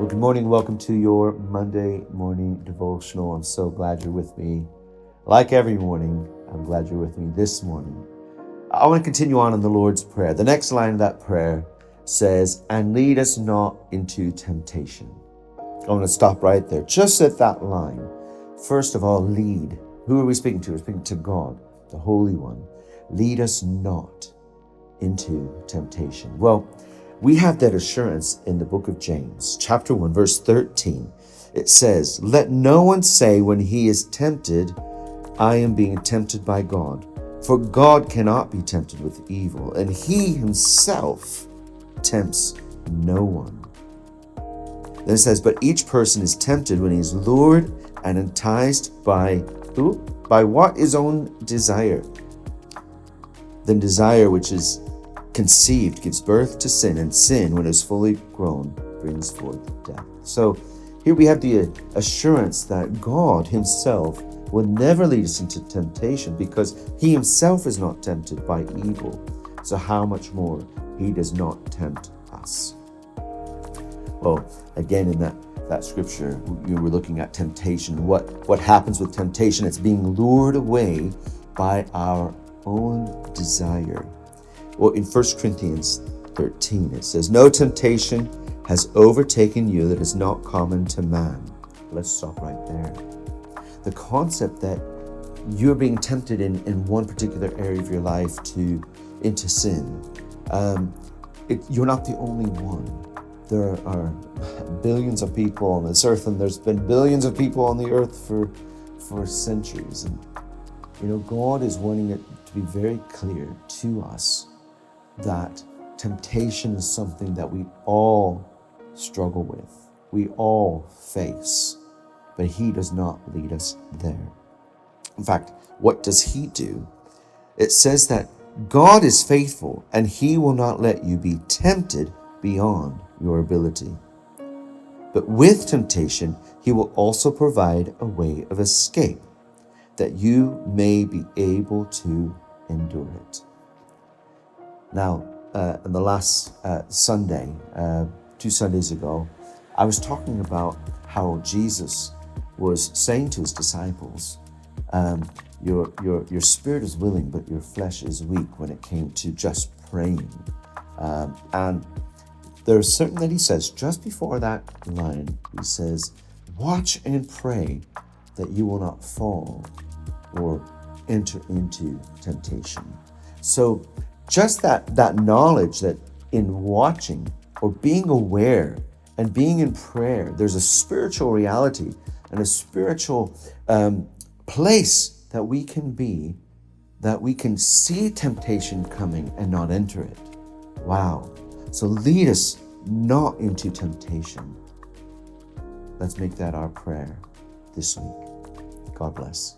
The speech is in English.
Well, good morning. Welcome to your Monday Morning Devotional. I'm so glad you're with me. Like every morning, I'm glad you're with me this morning. I want to continue on in the Lord's Prayer. The next line of that prayer says, "And lead us not into temptation." I want to stop right there, just at that line. First of all, lead. Who are we speaking to? We're speaking to God, the Holy One. Lead us not into temptation. Well, we have that assurance in the book of James, chapter 1, verse 13. It says, "Let no one say when he is tempted, I am being tempted by God. For God cannot be tempted with evil, and he himself tempts no one." Then it says, "But each person is tempted when he is lured and enticed by" who? "By what? His own desire. Then desire, which is conceived, gives birth to sin, and sin, when it is fully grown, brings forth death." So here we have the assurance that God himself will never lead us into temptation, because he himself is not tempted by evil. So how much more he does not tempt us. Well, again, in that scripture, you were looking at temptation. What happens with temptation? It's being lured away by our own desire. Well, in 1 Corinthians 13, it says, "No temptation has overtaken you that is not common to man." Let's stop right there. The concept that you're being tempted in one particular area of your life into sin, you're not the only one. There are billions of people on this earth, and there's been billions of people on the earth for centuries. And God is wanting it to be very clear to us that temptation is something that we all struggle with, we all face, but he does not lead us there. In fact, what does he do? It says that God is faithful, and he will not let you be tempted beyond your ability. But with temptation, he will also provide a way of escape, that you may be able to endure it. Now, in the last Sunday, 2 Sundays ago, I was talking about how Jesus was saying to his disciples, your spirit is willing, but your flesh is weak, when it came to just praying. And there's certain that he says, just before that line, he says, "Watch and pray that you will not fall or enter into temptation." So just that knowledge that in watching or being aware and being in prayer, there's a spiritual reality and a spiritual place that we can be, that we can see temptation coming and not enter it. Wow. So lead us not into temptation. Let's make that our prayer this week. God bless.